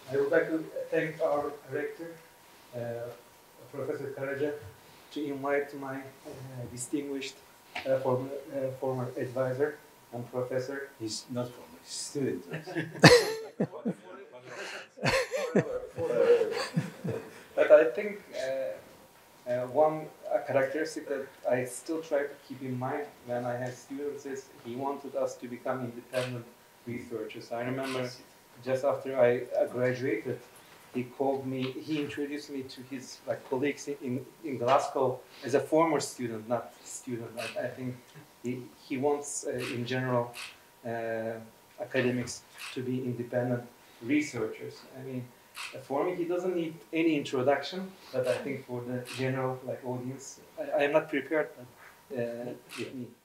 I would like to thank our rector, Professor Karaca, to invite my distinguished former advisor and professor. He's not former, he's student. But I think one characteristic that I still try to keep in mind when I have students is he wanted us to become independent researchers. I remember just after I graduated, he introduced me to his colleagues in Glasgow as a former student, not student. I think he wants, in general, academics to be independent researchers. I mean, for me, he doesn't need any introduction, but I think for the general audience, I am not prepared. But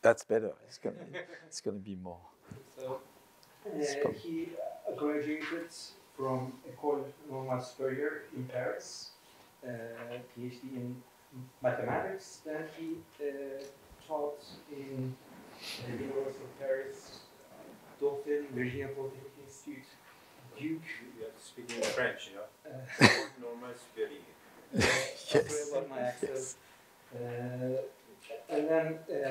that's better. It's gonna be more. So he graduated from École Normale Supérieure in Paris, PhD in mathematics. Then he taught in the University of Paris, Dauphine, Virginia Polytechnic Institute, Duke. You have to speak in French, you know. Normale Supérieure. Yes. About my accent. Yes. And then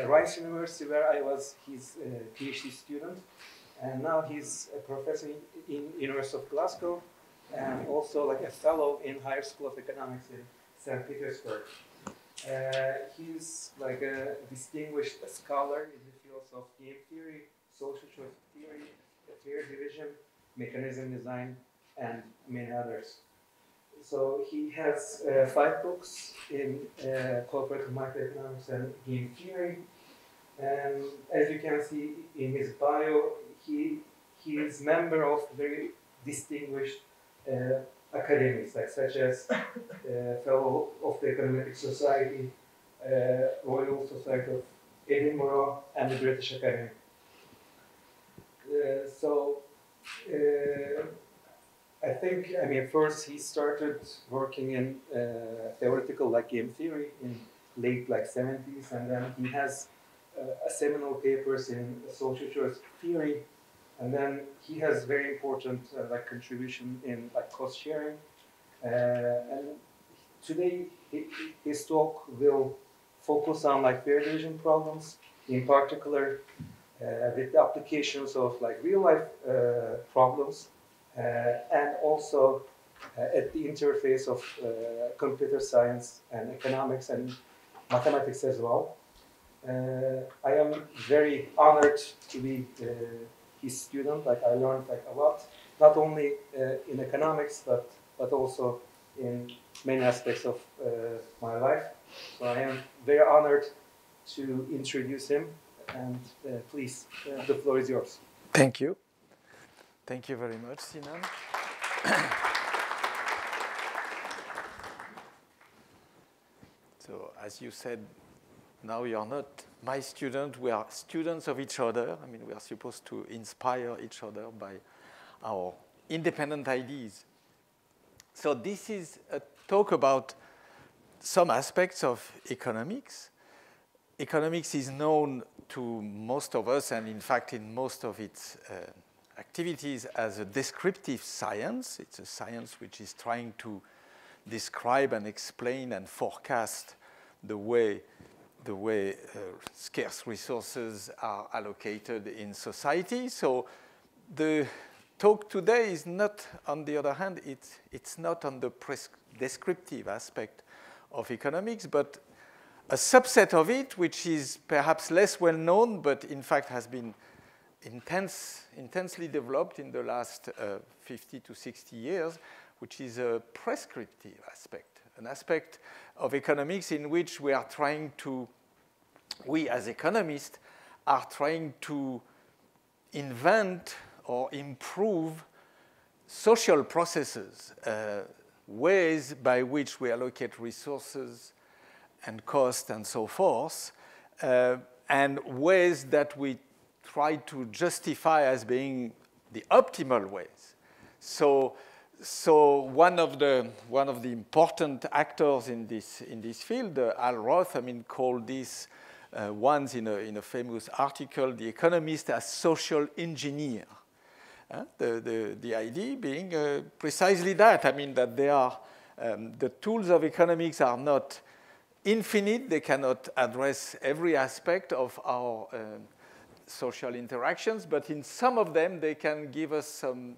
Rice University, where I was his PhD student. And now he's a professor in University of Glasgow, and also a fellow in Higher School of Economics in St. Petersburg. He's a distinguished scholar in the fields of game theory, social choice theory, fair division, mechanism design, and many others. So he has 5 books in cooperative microeconomics and game theory. And as you can see in his bio, he is member of very distinguished academics, such as Fellow of the Econometric Society, Royal Society of Edinburgh, and the British Academy. I think, first he started working in theoretical game theory in late 70s, and then he has seminal papers in social choice theory, and then he has very important contribution in cost sharing. And today his talk will focus on fair division problems, in particular with the applications of real life problems, and also at the interface of computer science and economics and mathematics as well. I am very honored to be his student. I learned a lot, not only in economics, but also in many aspects of my life. So I am very honored to introduce him, and please, the floor is yours. Thank you. Thank you very much, Sinan. So, as you said, now you're not my student, we are students of each other. We are supposed to inspire each other by our independent ideas. So this is a talk about some aspects of economics. Economics is known to most of us, and in fact in most of its activities, as a descriptive science. It's a science which is trying to describe and explain and forecast the way scarce resources are allocated in society. So the talk today is not, on the other hand, it's not on the descriptive aspect of economics, but a subset of it, which is perhaps less well known, but in fact has been intensely developed in the last 50 to 60 years, which is a prescriptive aspect. An aspect of economics in which we as economists are trying to invent or improve social processes, ways by which we allocate resources and cost and so forth, and ways that we try to justify as being the optimal ways. So one of the important actors in this field, Al Roth, called this once in a famous article, the economist as social engineer. The idea being precisely that. I mean, that they are, the tools of economics are not infinite. They cannot address every aspect of our social interactions, but in some of them, they can give us some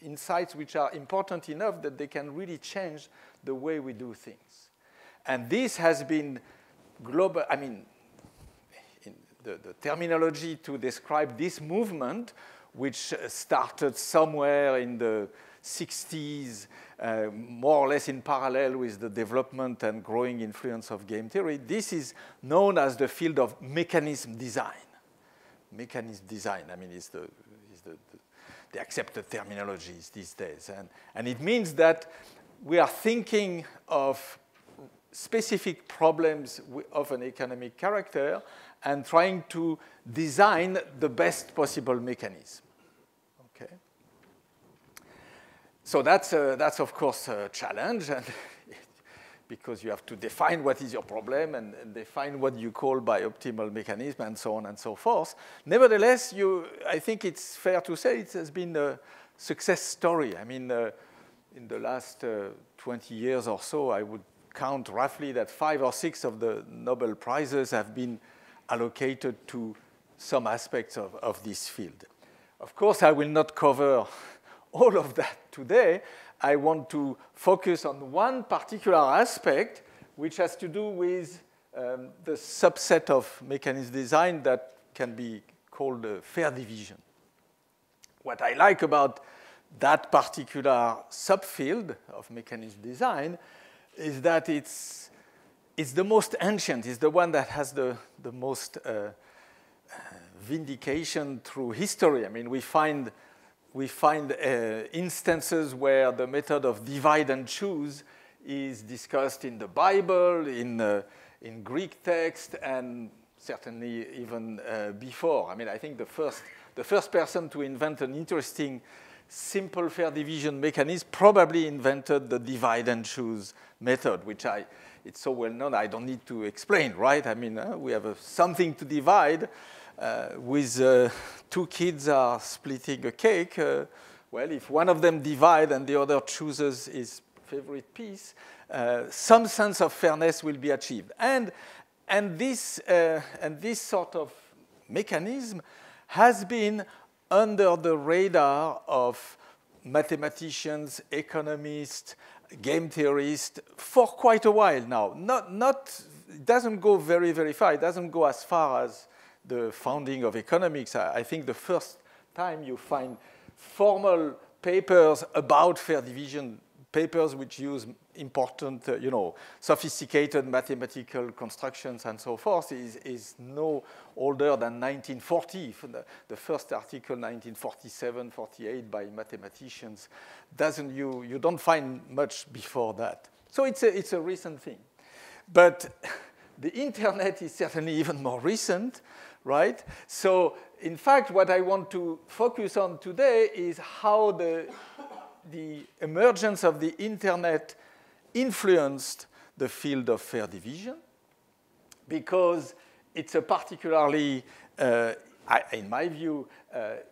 insights which are important enough that they can really change the way we do things. And this has been global, I mean, in the terminology to describe this movement, which started somewhere in the 60s, more or less in parallel with the development and growing influence of game theory. This is known as the field of mechanism design. Mechanism design, I mean, is the accepted terminologies these days. And it means that we are thinking of specific problems of an economic character and trying to design the best possible mechanism. Okay. So that's of course a challenge, and because you have to define what is your problem and define what you call by optimal mechanism and so on and so forth. Nevertheless, I think it's fair to say it has been a success story. I mean, in the last 20 years or so, I would count roughly that 5 or 6 of the Nobel Prizes have been allocated to some aspects of this field. Of course, I will not cover all of that today. I want to focus on one particular aspect, which has to do with the subset of mechanism design that can be called fair division. What I like about that particular subfield of mechanism design is that it's the most ancient, it's the one that has the most vindication through history. I mean, we find instances where the method of divide and choose is discussed in the Bible, in Greek text, and certainly even before. I mean, I think the first person to invent an interesting simple fair division mechanism probably invented the divide and choose method, which it's so well known I don't need to explain, right? I mean, we have something to divide. With 2 kids are splitting a cake, well, if one of them divides and the other chooses his favorite piece, some sense of fairness will be achieved. And this sort of mechanism has been under the radar of mathematicians, economists, game theorists for quite a while now. It doesn't go very, very far. It doesn't go as far as the founding of economics. I think the first time you find formal papers about fair division, papers which use important, sophisticated mathematical constructions and so forth, is no older than 1940. The first article, 1947, 48, by mathematicians, you don't find much before that. So it's a recent thing. But the Internet is certainly even more recent, right? So, in fact, what I want to focus on today is how the emergence of the Internet influenced the field of fair division, because it's a particularly, in my view,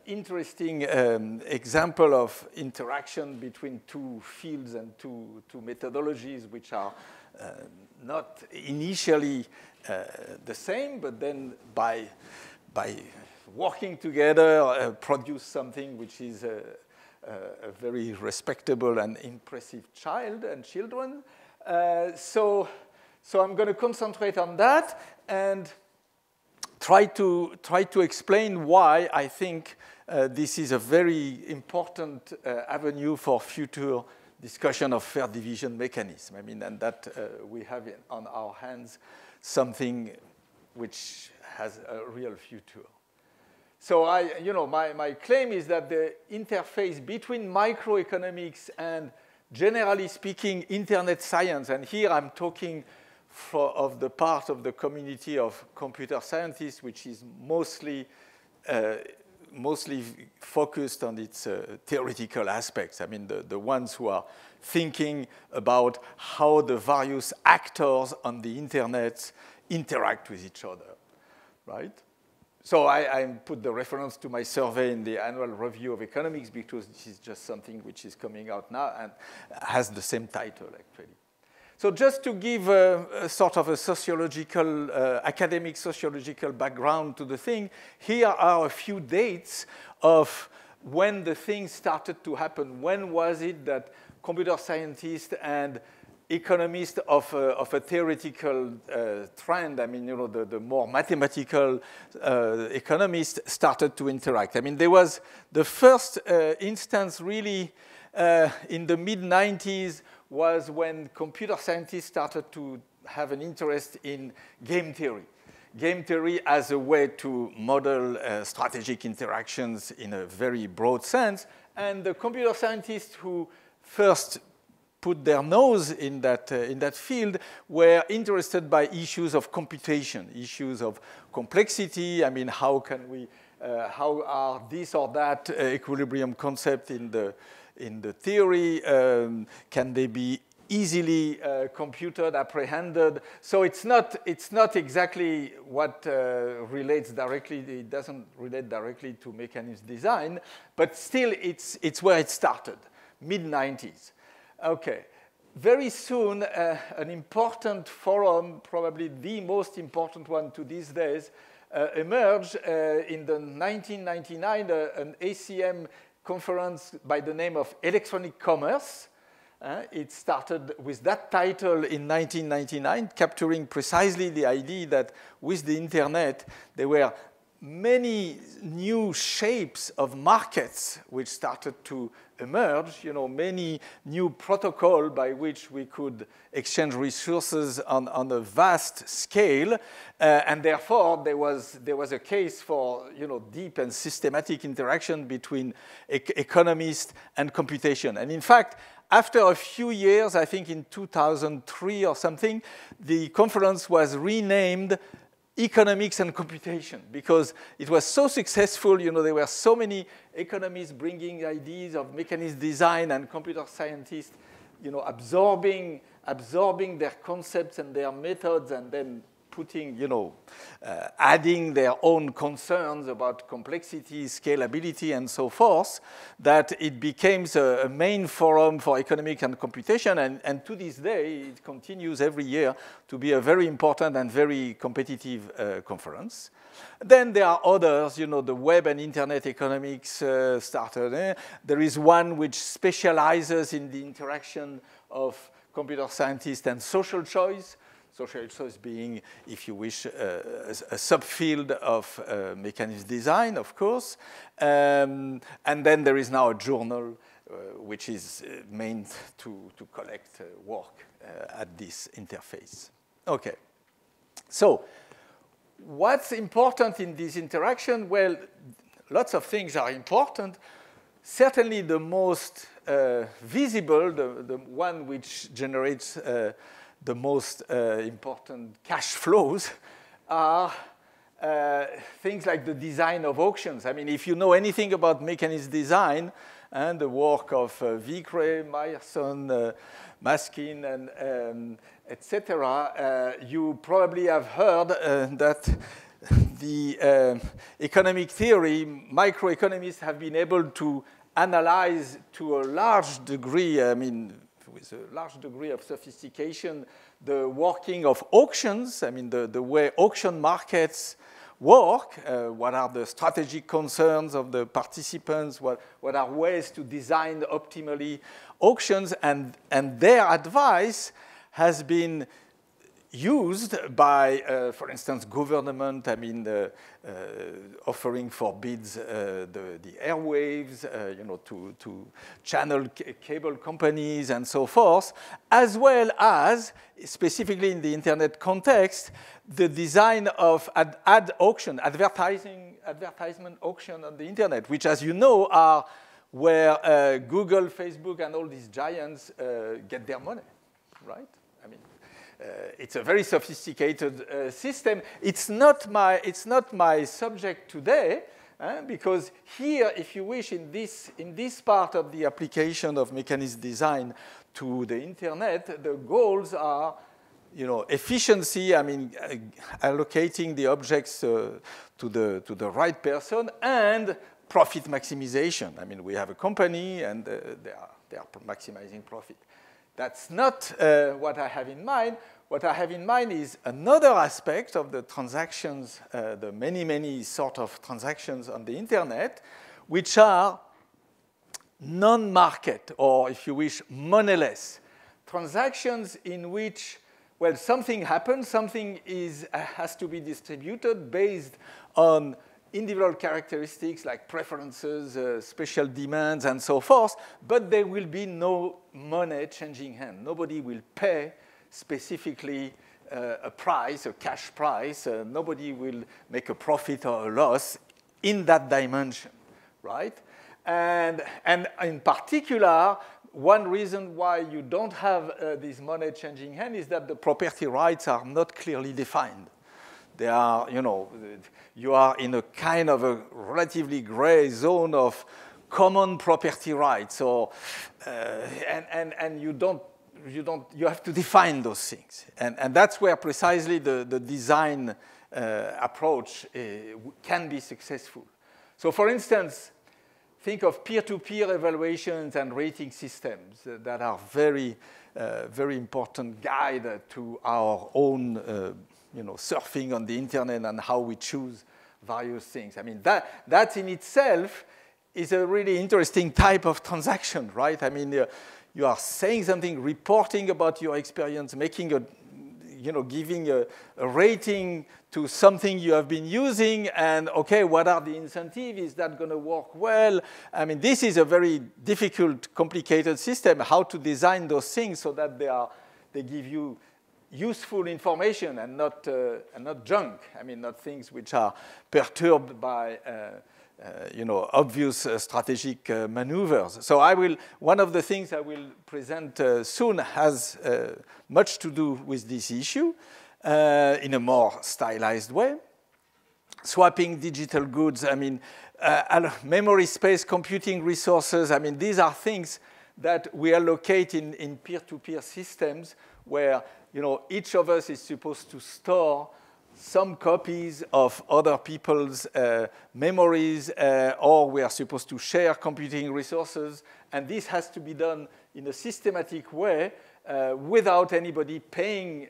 interesting example of interaction between 2 fields and two methodologies which are not initially the same, but then by working together produce something which is a very respectable and impressive child and children. So I'm going to concentrate on that and try to explain why I think this is a very important avenue for future discussion of fair division mechanism. I mean, and that we have on our hands something which has a real future. So my claim is that the interface between microeconomics and, generally speaking, Internet science, and here I'm talking of the part of the community of computer scientists, which is mostly focused on its theoretical aspects. I mean, the ones who are thinking about how the various actors on the Internet interact with each other, right? So I put the reference to my survey in the annual review of economics because this is just something which is coming out now and has the same title, actually. So just to give a sort of a sociological, academic sociological background to the thing, here are a few dates of when the thing started to happen. When was it that computer scientists and economists of a theoretical trend, I mean, you know, the more mathematical economists started to interact? I mean, there was the first instance really in the mid-90s was when computer scientists started to have an interest in game theory. Game theory as a way to model strategic interactions in a very broad sense. And the computer scientists who first put their nose in that field were interested by issues of computation, issues of complexity. I mean, how can we, how are this or that equilibrium concept in the theory? Can they be easily computed, apprehended? So it's not exactly what relates directly. It doesn't relate directly to mechanism design, but still it's where it started, mid-90s. Okay, very soon an important forum, probably the most important one to these days, emerged in the 1999, an ACM conference by the name of Electronic Commerce. It started with that title in 1999, capturing precisely the idea that with the internet, there were many new shapes of markets which started to emerge, you know, many new protocols by which we could exchange resources on a vast scale, and therefore there was a case for, you know, deep and systematic interaction between economists and computation. And in fact, after a few years, I think in 2003 or something, the conference was renamed Economics and Computation, because it was so successful. You know, there were so many economists bringing ideas of mechanism design and computer scientists, you know, absorbing their concepts and their methods and then putting, you know, adding their own concerns about complexity, scalability, and so forth, that it became a main forum for economic and computation. And to this day, it continues every year to be a very important and very competitive conference. Then there are others, you know, the web and internet economics started. There is one which specializes in the interaction of computer scientists and social choice. Social choice being, if you wish, a subfield of mechanism design, of course. And then there is now a journal which is meant to collect work at this interface. Okay. So what's important in this interaction? Well, lots of things are important. Certainly the most visible, the one which generates the most important cash flows are things like the design of auctions. I mean, if you know anything about mechanism design and the work of Vickrey, Meyerson, Maskin, and etc., you probably have heard that the economic theory, microeconomists have been able to analyze to a large degree, I mean, with a large degree of sophistication, the working of auctions, I mean, the way auction markets work, what are the strategic concerns of the participants, what are ways to design optimally auctions, and their advice has been used by, for instance, government, I mean, offering for bids the airwaves, you know, to channel cable companies and so forth, as well as, specifically in the internet context, the design of advertisement auction on the internet, which, as you know, are where Google, Facebook, and all these giants get their money, right? I mean, it's a very sophisticated system. It's not my subject today, because here, if you wish, in this part of the application of mechanism design to the internet, the goals are efficiency, I mean, allocating the objects to the right person, and profit maximization. I mean, we have a company, and they are maximizing profit. That's not what I have in mind. What I have in mind is another aspect of the transactions, the many sort of transactions on the internet, which are non-market, or if you wish, moneyless. Transactions in which, well, something happens, something has to be distributed based on individual characteristics like preferences, special demands, and so forth, but there will be no money changing hand. Nobody will pay specifically a price, a cash price. Nobody will make a profit or a loss in that dimension, right? And in particular, one reason why you don't have this money changing hand is that the property rights are not clearly defined. They are, you are in a kind of a relatively gray zone of common property rights, or and you have to define those things, and that's where precisely the design approach can be successful. So, for instance, think of peer-to-peer evaluations and rating systems that are very important guide to our own surfing on the internet and how we choose various things. I mean, that in itself is a really interesting type of transaction, right? I mean, you are saying something, reporting about your experience, making giving a rating to something you have been using, and okay, what are the incentives? Is that going to work well? I mean, this is a very difficult, complicated system, how to design those things so that they give you useful information and not junk. I mean, not things which are perturbed by obvious strategic maneuvers. So one of the things I will present soon has much to do with this issue in a more stylized way. Swapping digital goods, I mean, memory space, computing resources, I mean, these are things that we allocate in peer-to-peer systems where each of us is supposed to store some copies of other people's memories, or we are supposed to share computing resources, and this has to be done in a systematic way without anybody paying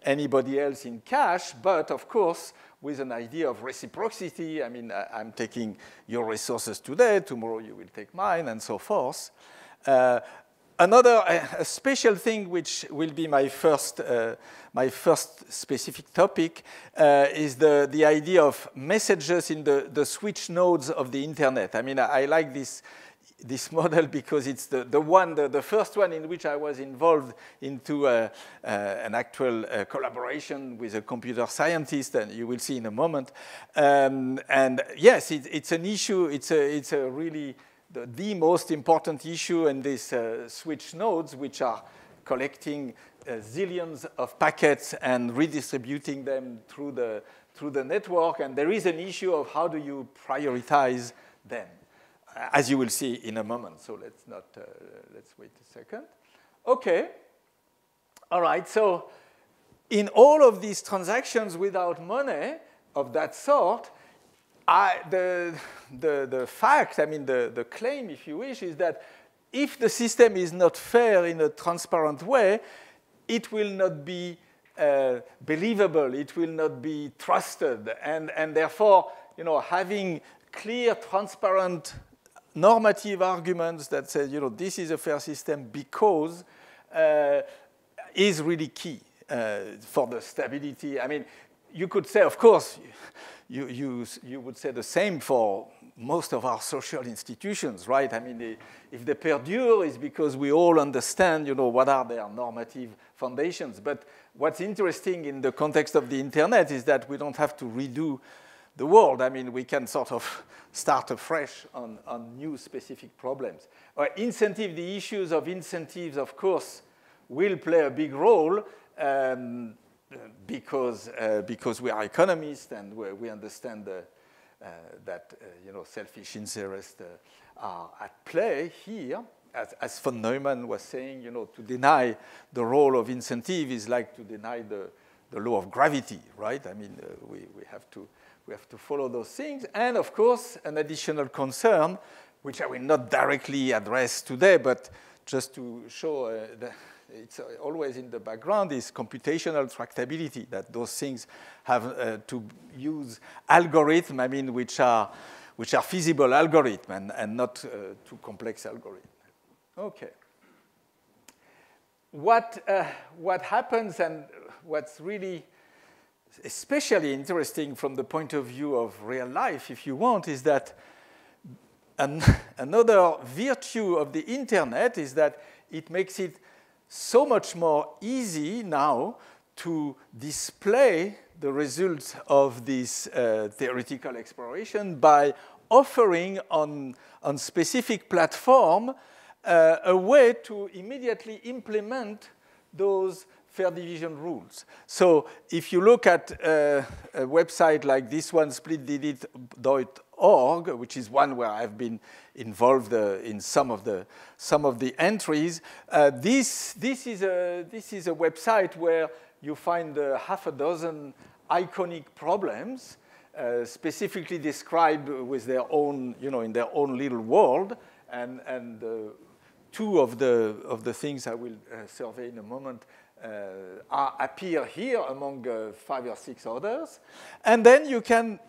anybody else in cash, but of course with an idea of reciprocity. I mean, I'm taking your resources today, tomorrow you will take mine, and so forth. Another special thing, which will be my first specific topic, is the idea of messages in the switch nodes of the internet. I mean, I like this model because it's the first one in which I was involved into an actual collaboration with a computer scientist, and you will see in a moment. And yes, it's an issue. It's a really the most important issue in these switch nodes, which are collecting zillions of packets and redistributing them through the network. And there is an issue of how do you prioritize them, as you will see in a moment. So let's wait a second. Okay. All right. So in all of these transactions without money of that sort, the fact, I mean, the claim, if you wish, is that if the system is not fair in a transparent way, it will not be believable, it will not be trusted, and therefore, having clear, transparent, normative arguments that say, this is a fair system because is really key for the stability. I mean, you could say, of course, you would say the same for most of our social institutions, right? I mean, if they perdure, it's because we all understand, what are their normative foundations. But what's interesting in the context of the internet is that we don't have to redo the world. I mean, we can sort of start afresh on new specific problems. The issues of incentives, of course, will play a big role. Because we are economists and we understand that selfish interests are at play here. as von Neumann was saying, to deny the role of incentive is like to deny the law of gravity, right? I mean, we have to follow those things. And of course, an additional concern, which I will not directly address today, but just to show that it's always in the background, is computational tractability, that those things have to use algorithms, I mean, which are feasible algorithms and not too complex algorithms. Okay. What happens, and what's really especially interesting from the point of view of real life, if you want, is that another virtue of the internet is that it makes it so much more easy now to display the results of this theoretical exploration by offering on specific platform a way to immediately implement those fair division rules. So if you look at a website like this one, splitdigit.org, which is one where I've been involved in some of the entries, this is a website where you find half a dozen iconic problems, specifically described with their own, in their own little world, and two of the things I will survey in a moment appear here among 5 or 6 others. And then you can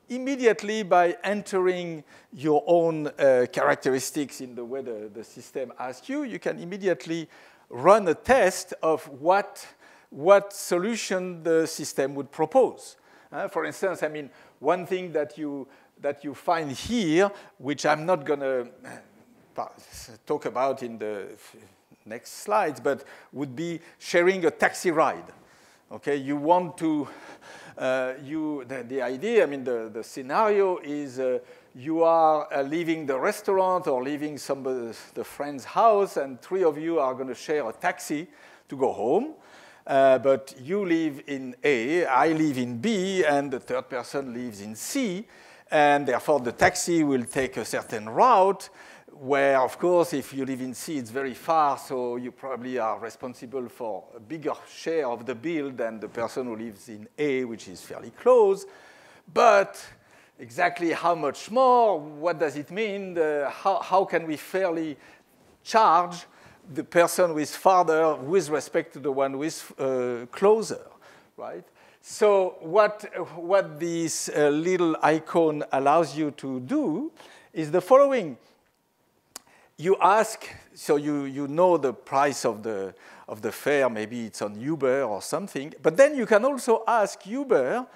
immediately, by entering your own characteristics in the way the system asks you, you can immediately run a test of what solution the system would propose. For instance, I mean, one thing that you find here, which I'm not going to talk about in the next slides, but would be sharing a taxi ride. Okay, you want to, the idea, I mean, the scenario is you are leaving the restaurant or leaving the friend's house, and 3 of you are going to share a taxi to go home. But you live in A, I live in B, and the third person lives in C. And therefore, the taxi will take a certain route where, of course, if you live in C, it's very far, so you probably are responsible for a bigger share of the bill than the person who lives in A, which is fairly close. But exactly how much more? What does it mean? How can we fairly charge the person who is farther with respect to the one who is closer, right? So what this little icon allows you to do is the following. You ask, so you know the price of the fare, maybe it's on Uber or something, but then you can also ask Uber,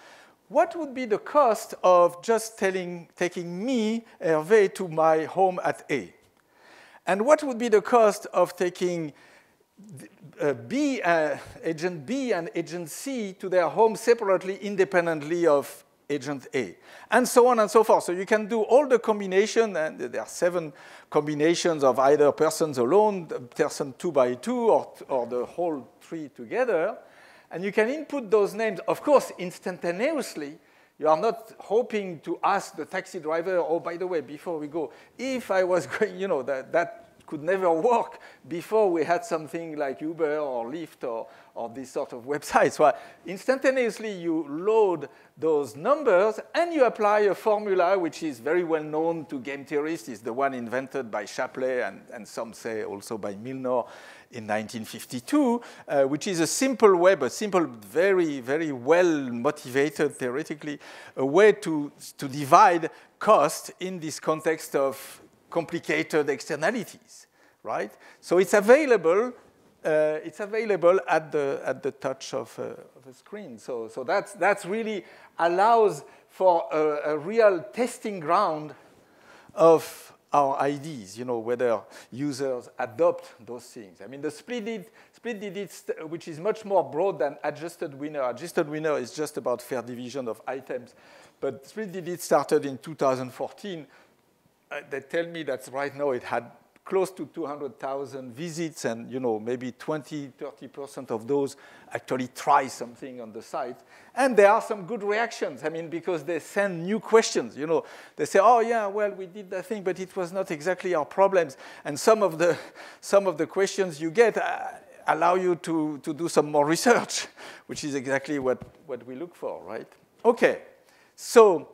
what would be the cost of just taking me, Hervé, to my home at A? And what would be the cost of taking agent B and agent C to their home separately, independently of agent A? And so on and so forth. So you can do all the combination, and there are 7 combinations of either persons alone, person 2 by 2, or the whole 3 together. And you can input those names, of course, instantaneously. You are not hoping to ask the taxi driver, oh, by the way, before we go, if I was going, that could never work before we had something like Uber or Lyft or this sort of website. So instantaneously, you load those numbers, and you apply a formula which is very well known to game theorists. It's the one invented by Shapley and some say also by Milnor in 1952, which is a simple way, but simple, very, very well motivated theoretically, a way to divide cost in this context of complicated externalities, right? So it's available at the touch of a screen. So that's really allows for a real testing ground of our IDs, whether users adopt those things. I mean, the split digit, which is much more broad than adjusted winner. Adjusted winner is just about fair division of items. But split digit started in 2014. They tell me that right now it had close to 200,000 visits, and maybe 20–30% of those actually try something on the site. And there are some good reactions. I mean, because they send new questions. They say, "Oh yeah, well, we did that thing, but it was not exactly our problems." And some of the questions you get allow you to do some more research, which is exactly what we look for, right? Okay, so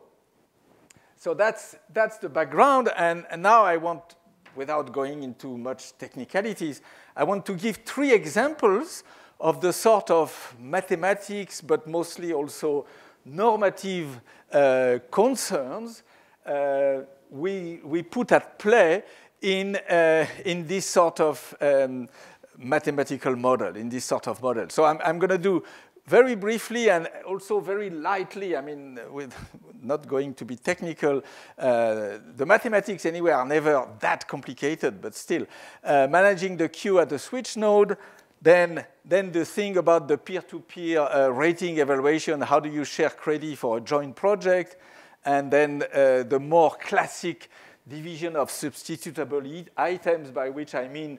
that's the background, and now I want, without going into much technicalities, I want to give 3 examples of the sort of mathematics, but mostly also normative concerns we put at play in this sort of mathematical model, in this sort of model. So I'm going to do very briefly and also very lightly, I mean, with not going to be technical. The mathematics anyway are never that complicated, but still. Managing the queue at the switch node, then the thing about the peer-to-peer rating evaluation, how do you share credit for a joint project, and then the more classic division of substitutable items, by which I mean,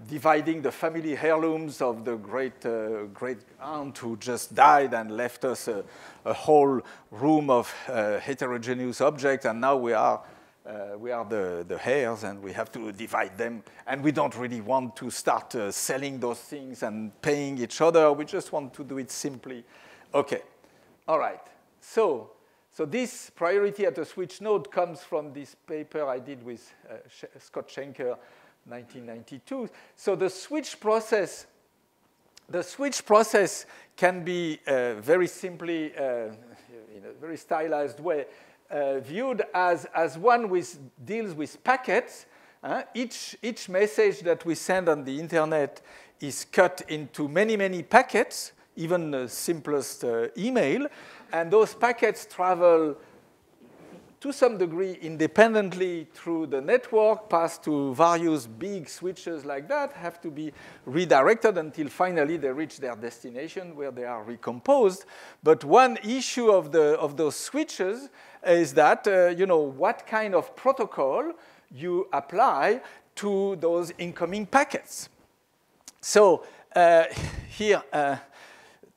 dividing the family heirlooms of the great aunt who just died and left us a whole room of heterogeneous objects, and now we are the heirs, and we have to divide them, and we don't really want to start selling those things and paying each other. We just want to do it simply. Okay, all right. So this priority at the switch node comes from this paper I did with Scott Schenker, 1992. So the switch process can be very simply, in a very stylized way, viewed as one which deals with packets. Each message that we send on the internet is cut into many packets, even the simplest email. And those packets travel to some degree independently through the network, pass to various big switches like that, have to be redirected until finally they reach their destination where they are recomposed. But one issue of those switches is that, what kind of protocol you apply to those incoming packets. So here,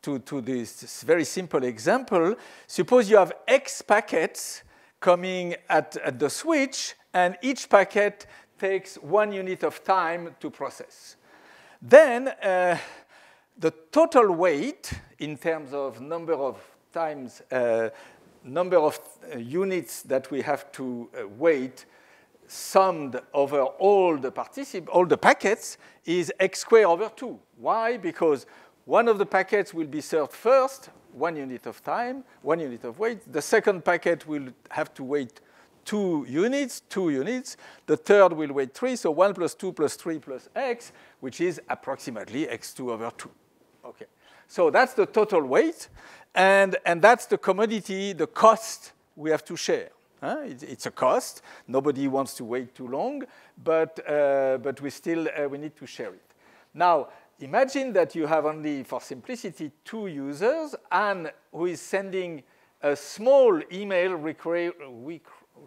to this very simple example, suppose you have X packets coming at the switch, and each packet takes 1 unit of time to process. Then the total weight in terms of number of times, number of units that we have to wait summed over all the packets is X squared over 2. Why? Because one of the packets will be served first, 1 unit of time, 1 unit of weight. The second packet will have to wait 2 units. The third will wait 3, so 1 plus 2 plus 3 plus X, which is approximately X2 over 2. Okay, so that's the total weight, and that's the commodity, the cost we have to share. It's a cost. Nobody wants to wait too long, but we need to share it. Now, imagine that you have only, for simplicity, 2 users, and who is sending a small email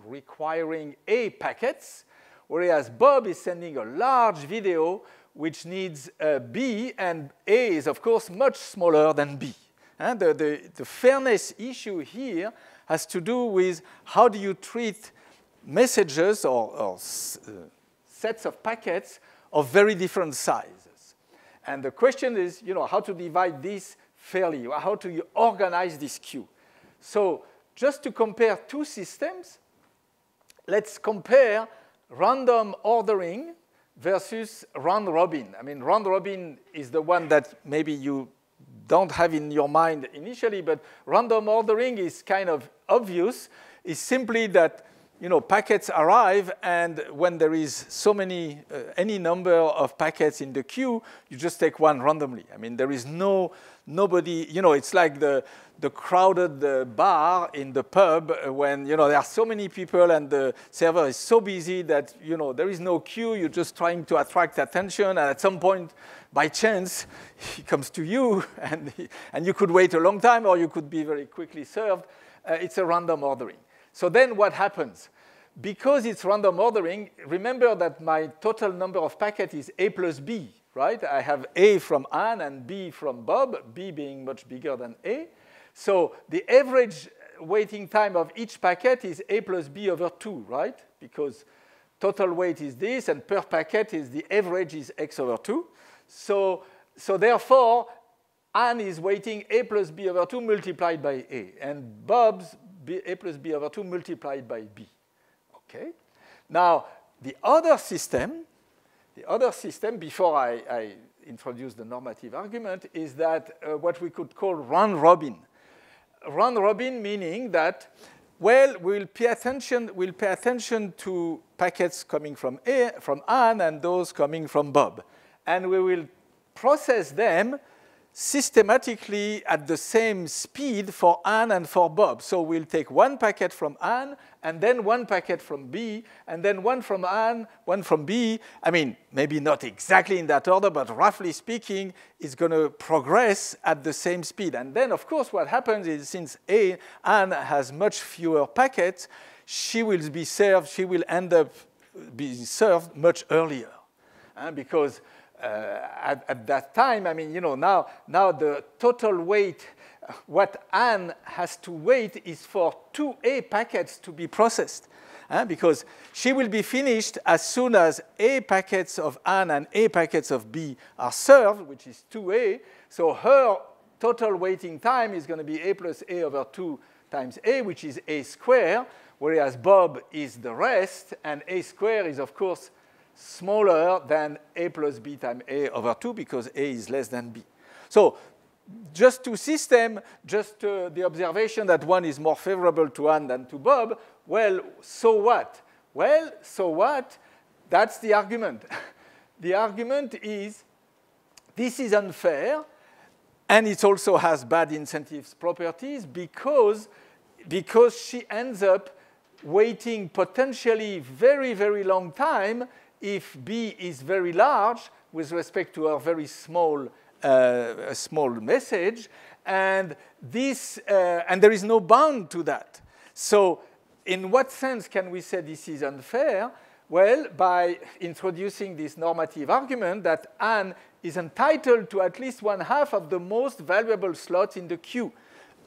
requiring A packets, whereas Bob is sending a large video which needs B, and A is, of course, much smaller than B. And the fairness issue here has to do with how do you treat messages or sets of packets of very different sizes. And the question is, how to divide this fairly, how to organize this queue. So just to compare 2 systems, let's compare random ordering versus round robin. I mean, round robin is the one that maybe you don't have in your mind initially, but random ordering is kind of obvious. It's simply that packets arrive, and when there is so many, any number of packets in the queue, you just take one randomly. I mean, there is nobody, it's like the crowded bar in the pub when, there are so many people and the server is so busy that, there is no queue. You're just trying to attract attention, and at some point, by chance, he comes to you, and you could wait a long time, or you could be very quickly served. It's a random ordering. So then what happens? because it's random ordering, remember that my total number of packets is A plus B, right? I have A from Anne and B from Bob, B being much bigger than A. So the average waiting time of each packet is A plus B over 2, right? Because total weight is this, and per packet is the average is X over 2. So therefore, Anne is waiting A plus B over 2 multiplied by A, and Bob's A plus B over 2 multiplied by B. Okay. Now, the other system, before I introduce the normative argument, is that what we could call round robin. Round robin meaning that, well, we'll pay attention to packets coming from Anne and those coming from Bob, and we will process them systematically at the same speed for Anne and for Bob. So we'll take one packet from Anne, and then one packet from B, and then one from Anne, one from B. I mean, maybe not exactly in that order, but roughly speaking, it's going to progress at the same speed. And then, of course, what happens is since Anne has much fewer packets, she will end up being served much earlier. Because at that time, I mean, now the total weight, what Anne has to wait is for 2A packets to be processed, because she will be finished as soon as A packets of Anne and A packets of B are served, which is 2A. So her total waiting time is going to be A plus A over 2 times A, which is A squared, whereas Bob is the rest, and A squared is, of course, smaller than A plus B times A over 2 because A is less than B. So just to system, just the observation that one is more favorable to Anne than to Bob, well, so what? Well, so what? That's the argument. The argument is this is unfair, and it also has bad incentives properties because she ends up waiting potentially very, very long time if B is very large with respect to a very small message, and there is no bound to that. So in what sense can we say this is unfair? Well, by introducing this normative argument that Anne is entitled to at least 1/2 of the most valuable slots in the queue,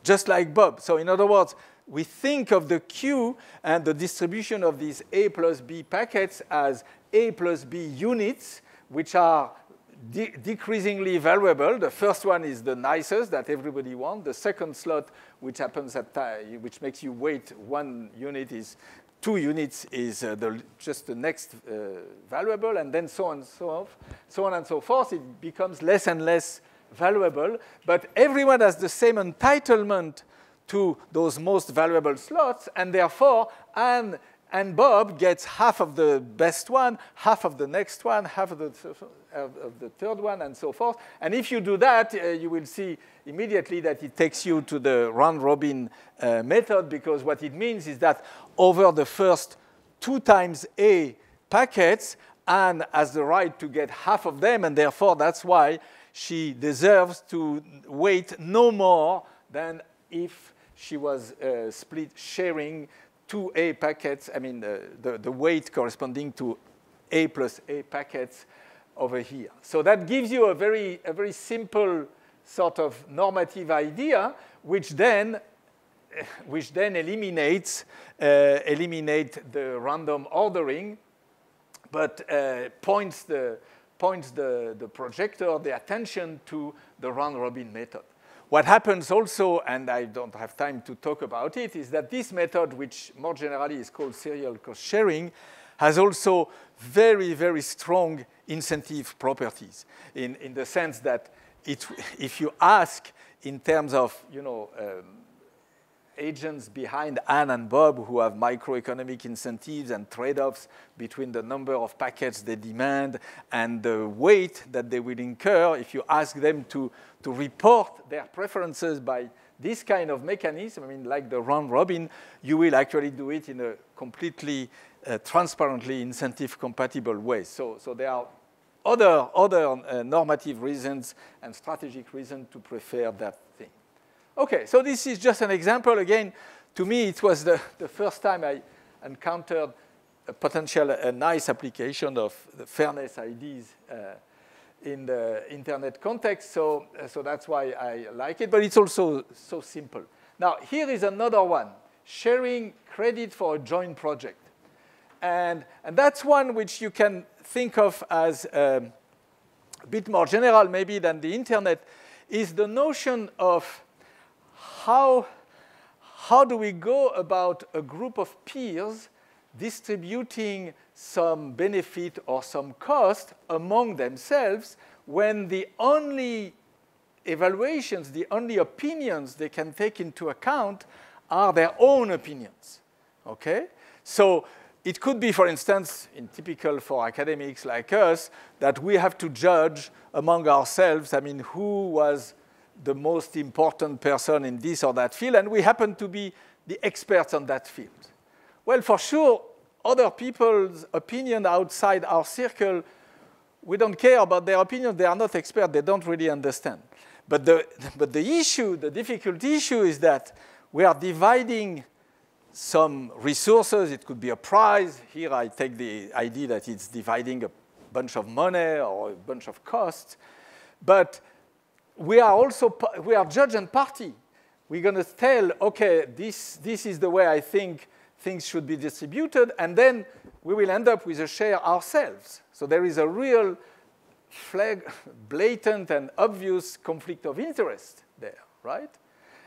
just like Bob. So in other words, we think of the queue and the distribution of these A plus B packets as A plus B units, which are decreasingly valuable. The first one is the nicest that everybody wants. The second slot, which happens which makes you wait 1 unit, is 2 units is just the next valuable, and then so on and so forth. It becomes less and less valuable, but everyone has the same entitlement to those most valuable slots, and therefore Anne and Bob gets half of the best one, half of the next one, half of the third one, and so forth. And if you do that, you will see immediately that it takes you to the round-robin method, because what it means is that over the first 2 times A packets, Anne has the right to get half of them, and therefore that's why she deserves to wait no more than if she was sharing 2A packets, I mean the weight corresponding to A plus A packets over here. So that gives you a very simple sort of normative idea, which then eliminates the random ordering, but points the projector, the attention to the round-robin method. What happens also, and I don't have time to talk about it, is that this method, which more generally is called serial cost sharing, has also very, very strong incentive properties in the sense that if you ask in terms of, agents behind Anne and Bob who have microeconomic incentives and trade-offs between the number of packets they demand and the weight that they will incur, if you ask them to report their preferences by this kind of mechanism, I mean, like the round-robin, you will actually do it in a completely transparently incentive-compatible way. So there are other normative reasons and strategic reasons to prefer that thing. Okay, so this is just an example. Again, to me, it was the first time encountered a potential, a nice application of the fairness ideas in the internet context. So that's why I like it, but it's also so simple. Now, here is another one, sharing credit for a joint project. And that's one which you can think of as a bit more general maybe than the internet, is the notion of how do we go about a group of peers distributing some benefit or some cost among themselves when the only evaluations, the only opinions they can take into account are their own opinions, okay? So it could be, for instance, typical for academics like us, that we have to judge among ourselves, I mean, who was the most important person in this or that field, and we happen to be the experts on that field. Well, for sure, other people's opinion outside our circle, we don't care about their opinion. They are not experts. They don't really understand. But the issue, the difficult issue is that we are dividing some resources. It could be a prize. Here I take the idea that it's dividing a bunch of money or a bunch of costs. But we are judge and party. We're going to tell, OK, this is the way I think things should be distributed, and then we will end up with a share ourselves. So there is a real blatant and obvious conflict of interest there, right?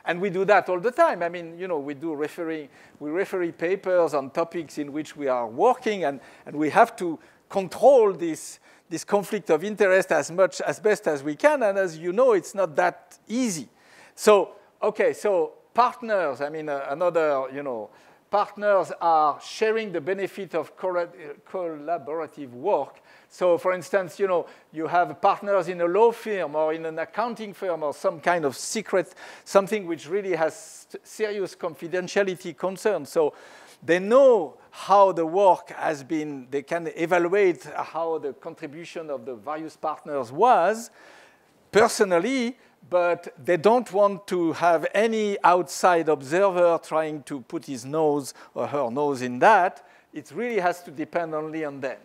And we do that all the time. I mean, you know, we referee papers on topics in which we are working, and we have to control this conflict of interest as best as we can. And as you know, it's not that easy. So, okay, so partners, I mean, another, you know, partners are sharing the benefit of collaborative work. So, for instance, you know, you have partners in a law firm or in an accounting firm or some kind of secret, something which really has serious confidentiality concerns. So they know how the work has been, they can evaluate how the contribution of the various partners was personally, but they don't want to have any outside observer trying to put his nose or her nose in that. It really has to depend only on them.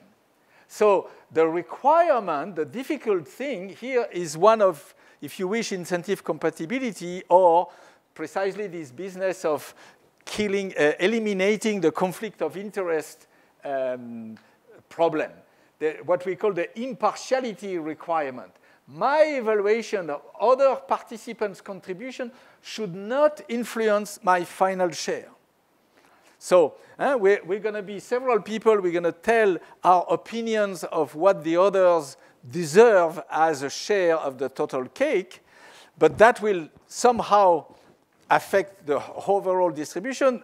So the requirement, the difficult thing here is one of, if you wish, incentive compatibility, or precisely this business of eliminating the conflict of interest problem, what we call the impartiality requirement. My evaluation of other participants' contribution should not influence my final share. So we're going to be several people. We're going to tell our opinions of what the others deserve as a share of the total cake, but that will somehow affect the overall distribution.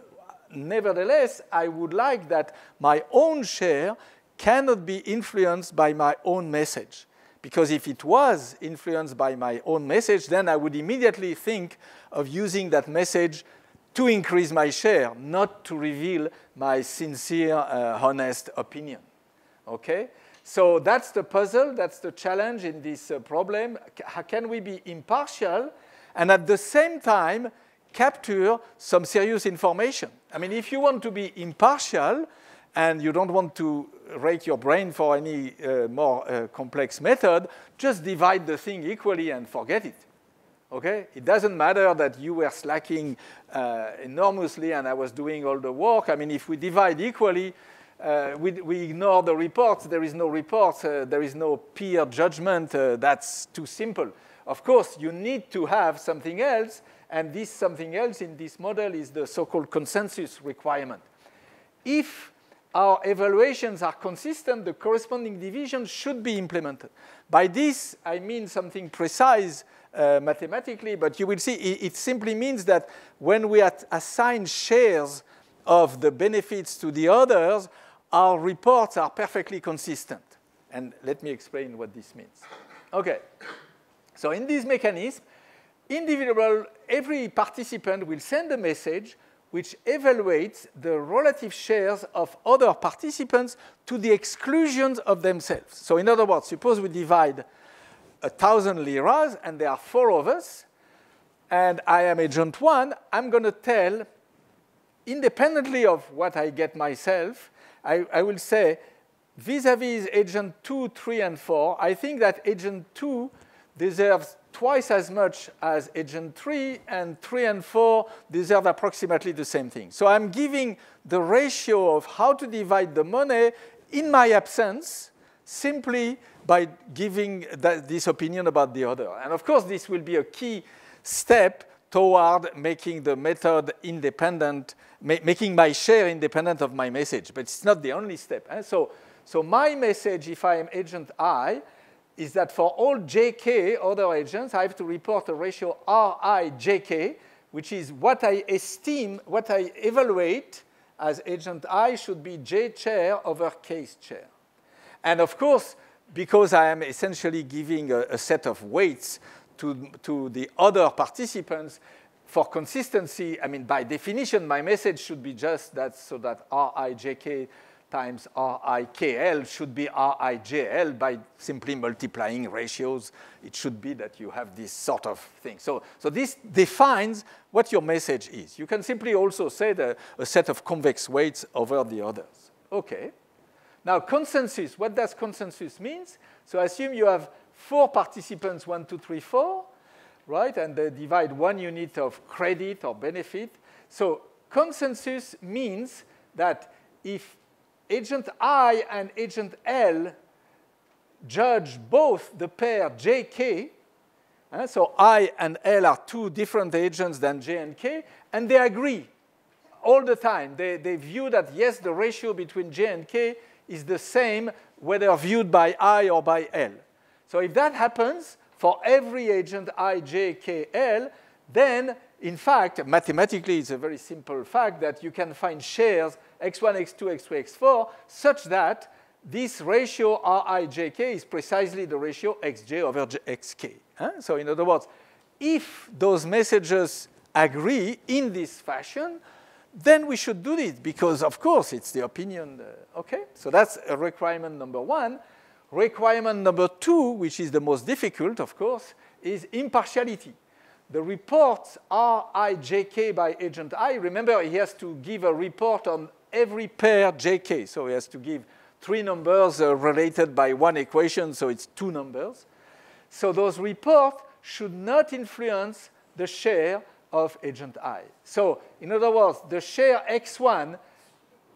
Nevertheless, I would like that my own share cannot be influenced by my own message. Because if it was influenced by my own message, then I would immediately think of using that message to increase my share, not to reveal my sincere, honest opinion. Okay? So that's the puzzle, that's the challenge in this problem. How can we be impartial and at the same time capture some serious information? I mean, if you want to be impartial and you don't want to rake your brain for any more complex method, just divide the thing equally and forget it. Okay? It doesn't matter that you were slacking enormously and I was doing all the work. I mean, if we divide equally, we ignore the reports. There is no reports. There is no peer judgment. That's too simple. Of course, you need to have something else, and this something else in this model is the so-called consensus requirement. If our evaluations are consistent, the corresponding division should be implemented. By this, I mean something precise mathematically, but you will see it simply means that when we assign shares of the benefits to the others, our reports are perfectly consistent. And let me explain what this means. Okay. So in this mechanism, every participant will send a message which evaluates the relative shares of other participants to the exclusion of themselves. So in other words, suppose we divide 1,000 liras, and there are 4 of us, and I am agent 1, I'm going to tell independently of what I get myself, I will say, vis-a-vis agent 2, 3, and 4, I think that agent 2 deserves twice as much as agent 3, and 3 and 4 deserve approximately the same thing. So I'm giving the ratio of how to divide the money in my absence simply by giving this opinion about the other. And of course, this will be a key step toward making the method independent, making my share independent of my message. But it's not the only step. So my message, if I am agent I, is that for all jk other agents, I have to report a ratio Ri-jk, which is what I esteem, what I evaluate as agent I should be j chair over k's chair. And of course, because I am essentially giving a set of weights to the other participants, for consistency, I mean, by definition, my message should be just that, so that Ri-jk times Ri-kl should be Ri-jl by simply multiplying ratios. It should be that you have this sort of thing. So this defines what your message is. You can simply also say a set of convex weights over the others. OK. Now, consensus. What does consensus mean? So assume you have 4 participants, 1, 2, 3, 4, right? And they divide 1 unit of credit or benefit. So consensus means that if agent I and agent L judge both the pair JK, so I and L are 2 different agents than J and K, and they agree all the time. They view that, yes, the ratio between J and K is the same whether viewed by I or by L. So if that happens for every agent I, J, K, L, then, in fact, mathematically, it's a very simple fact that you can find shares x1, x2, x3, x4 such that this ratio Ri-jk is precisely the ratio xj over xk. So in other words, if those messages agree in this fashion, then we should do this because, of course, it's the opinion. OK? So that's requirement number 1. Requirement number 2, which is the most difficult, of course, is impartiality. The reports Ri-jk by agent I, remember, he has to give a report on every pair jk. So he has to give 3 numbers related by 1 equation, so it's 2 numbers. So those reports should not influence the share of agent I. So in other words, the share x1,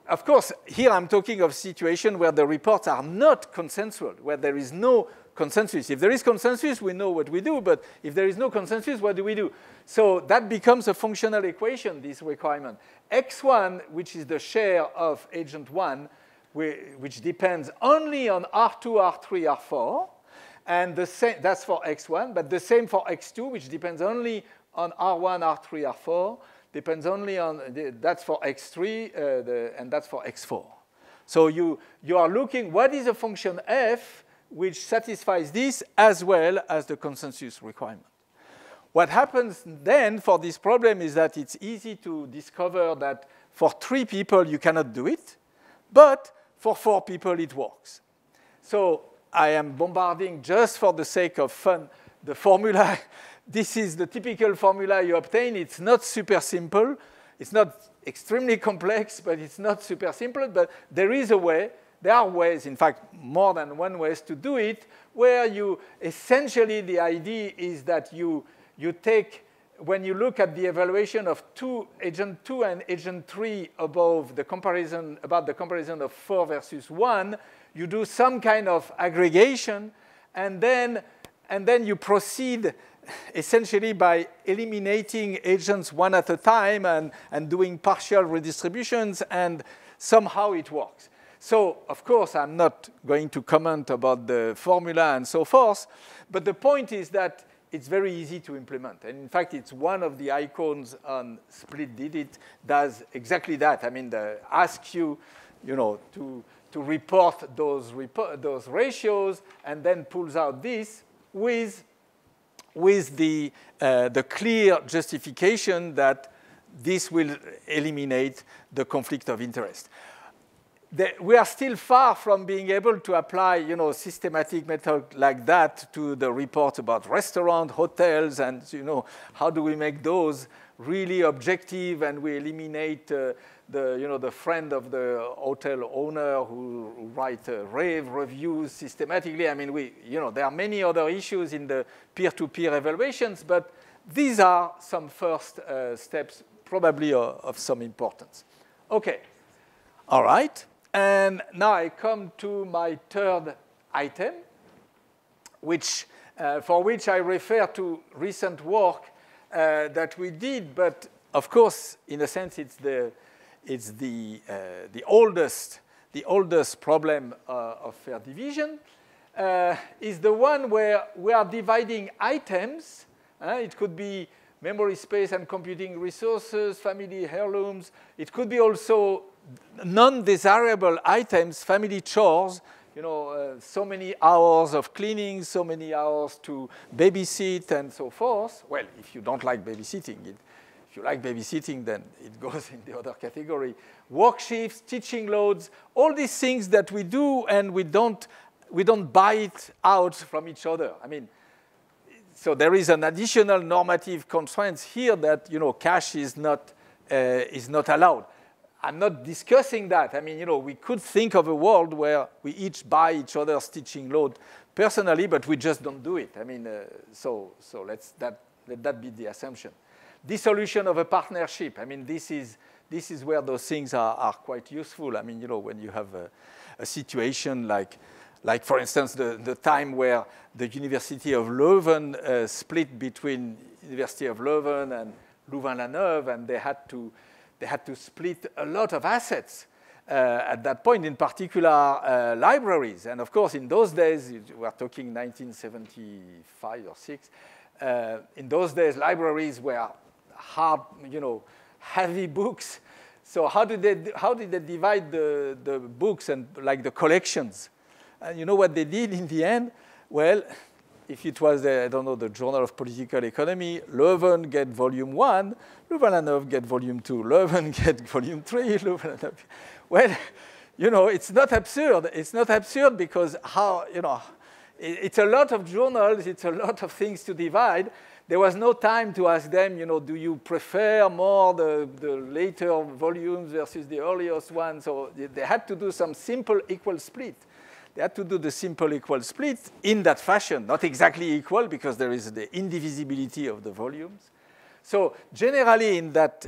of course, here I'm talking of a situation where the reports are not consensual, where there is no consensus. If there is consensus, we know what we do. But if there is no consensus, what do we do? So that becomes a functional equation, this requirement. x1, which is the share of agent 1, which depends only on R2, R3, R4. And the same, that's for x1. But the same for x2, which depends only on R1, R3, R4. Depends only on, that's for x3, and that's for x4. So you are looking, what is a function f which satisfies this as well as the consensus requirement. What happens then for this problem is that it's easy to discover that for 3 people you cannot do it, but for 4 people it works. So I am bombarding just for the sake of fun the formula. This is the typical formula you obtain. It's not super simple. It's not extremely complex, but it's not super simple. But there is a way. There are ways, in fact, more than one way to do it, where you essentially the idea is that you take, when you look at the evaluation of agent 2 and agent 3 above the comparison, about the comparison of 4 versus 1, you do some kind of aggregation, and then you proceed essentially by eliminating agents one at a time and doing partial redistributions, and somehow it works. So, of course, I'm not going to comment about the formula and so forth, but the point is that it's very easy to implement. And in fact, it's one of the icons on Split Did It does exactly that. I mean, asks you, to report those ratios and then pulls out this with the clear justification that this will eliminate the conflict of interest. we are still far from being able to apply, you know, systematic method like that to the report about restaurants, hotels, and, you know, how do we make those really objective, and we eliminate the friend of the hotel owner who write rave reviews systematically. I mean, there are many other issues in the peer-to-peer evaluations, but these are some first steps, probably of some importance. Okay, all right. And now I come to my third item, for which I refer to recent work that we did, but of course, in a sense, it's the oldest problem of fair division, is the one where we are dividing items. It could be memory space and computing resources, family heirlooms. It could be also non-desirable items, family chores, you know, so many hours of cleaning, so many hours to babysit, and so forth. Well, if you don't like babysitting, if you like babysitting, then it goes in the other category. Work shifts, teaching loads, all these things that we do, and we don't buy it out from each other. I mean, so there is an additional normative constraint here that, you know, cash is not allowed. I'm not discussing that. I mean, you know, we could think of a world where we each buy each other's teaching load personally, but we just don't do it. I mean, so let that be the assumption. Dissolution of a partnership. I mean, this is where those things are quite useful. I mean, you know, when you have a situation like for instance, the time where the University of Leuven split between University of Leuven and Louvain-la-Neuve, and they had to split a lot of assets at that point, in particular libraries. And of course, in those days, we are talking 1975 or 6, in those days, libraries were hard, you know, heavy books. So how did they divide the books and like the collections? And you know what they did in the end? Well, if it was, I don't know, the Journal of Political Economy, Leuven get volume 1, Louvain-la-Neuve get volume 2, Leuven get volume 3, Louvain-la-Neuve. Well, you know, it's not absurd. It's not absurd because how, you know, it's a lot of journals, it's a lot of things to divide. There was no time to ask them, you know, do you prefer more the later volumes versus the earliest ones? So they had to do some simple equal split. They had to do the simple equal split in that fashion, not exactly equal because there is the indivisibility of the volumes. So generally in that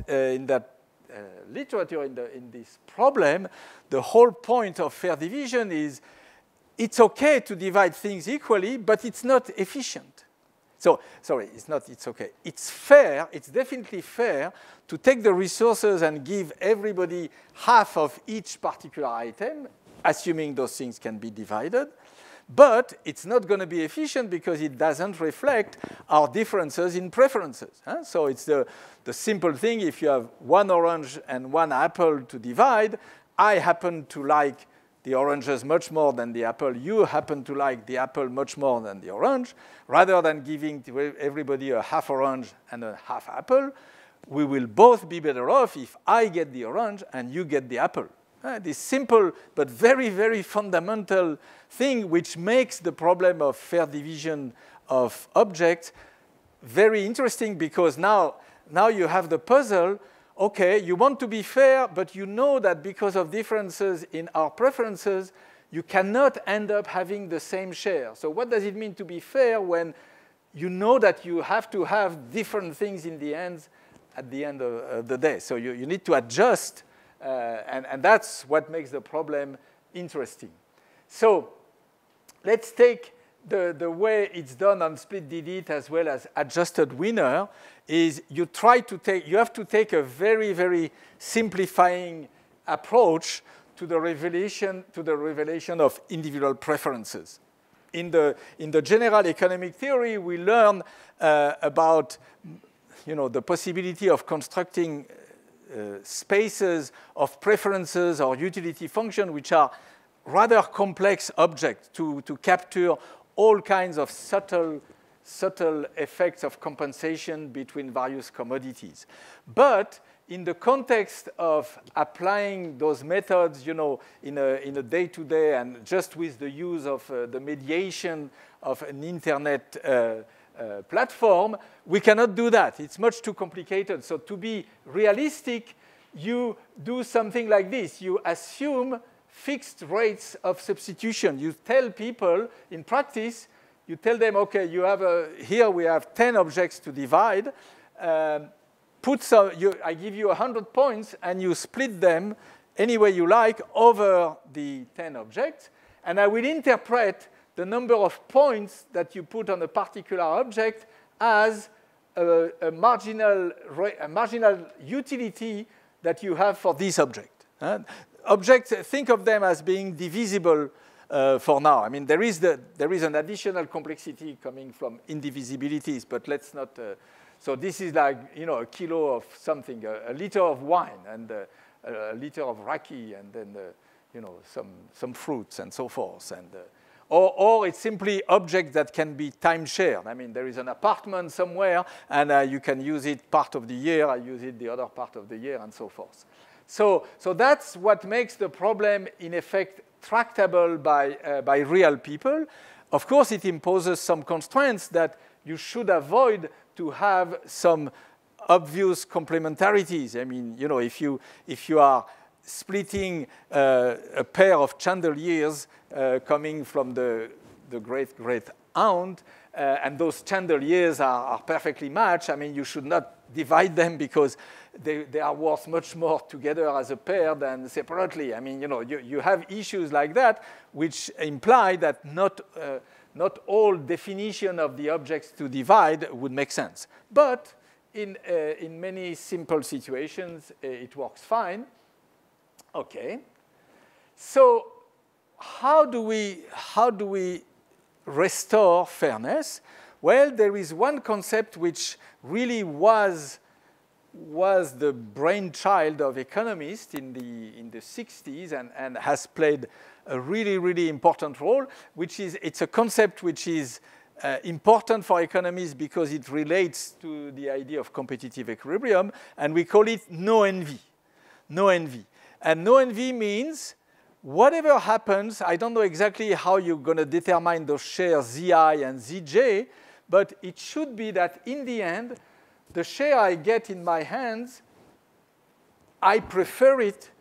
literature, in this problem, the whole point of fair division is it's okay to divide things equally, but it's not efficient. So, sorry, it's okay. It's fair, it's definitely fair to take the resources and give everybody half of each particular item, assuming those things can be divided. But it's not going to be efficient because it doesn't reflect our differences in preferences. So it's the simple thing. If you have one orange and one apple to divide, I happen to like the oranges much more than the apple. You happen to like the apple much more than the orange. Rather than giving to everybody a half orange and a half apple, we will both be better off if I get the orange and you get the apple. This simple but very, very fundamental thing which makes the problem of fair division of objects very interesting because now you have the puzzle. Okay, you want to be fair, but you know that because of differences in our preferences, you cannot end up having the same share. So what does it mean to be fair when you know that you have to have different things in the end at the end of the day? So you need to adjust. And that's what makes the problem interesting. So let's take the way it's done on split delete as well as adjusted winner is you have to take a very, very simplifying approach to the revelation of individual preferences. In the general economic theory, we learn about, you know, the possibility of constructing spaces of preferences or utility function, which are rather complex objects to capture all kinds of subtle subtle effects of compensation between various commodities. But in the context of applying those methods, you know, in a day-to-day and just with the use of the mediation of an internet platform, we cannot do that. It's much too complicated. So to be realistic, you do something like this. You assume fixed rates of substitution. You tell people, in practice, you tell them, okay, you have here we have 10 objects to divide. I give you 100 points, and you split them any way you like over the 10 objects, and I will interpret the number of points that you put on a particular object as a marginal utility that you have for this object. Objects, think of them as being divisible for now. I mean, there is an additional complexity coming from indivisibilities, but let's not. So this is like, you know, a kilo of something, a liter of wine, and a liter of raki, and then you know, some fruits and so forth, and. Or it's simply objects that can be time-shared. I mean, there is an apartment somewhere, and you can use it part of the year, I use it the other part of the year, and so forth. So that's what makes the problem, in effect, tractable by real people. Of course, it imposes some constraints that you should avoid to have some obvious complementarities. I mean, you know, if you are splitting a pair of chandeliers coming from the great aunt, and those chandeliers are perfectly matched, I mean, you should not divide them because they are worth much more together as a pair than separately. I mean, you know, you have issues like that which imply that not all definition of the objects to divide would make sense. But in many simple situations, it works fine. Okay. So how do we restore fairness? Well, there is one concept which really was the brainchild of economists in the 60s and has played a really, really important role, it's a concept which is important for economists because it relates to the idea of competitive equilibrium, and we call it no envy. No envy. And no envy means whatever happens, I don't know exactly how you're going to determine those shares Zi and Zj, but it should be that in the end, the share I get in my hands, I prefer it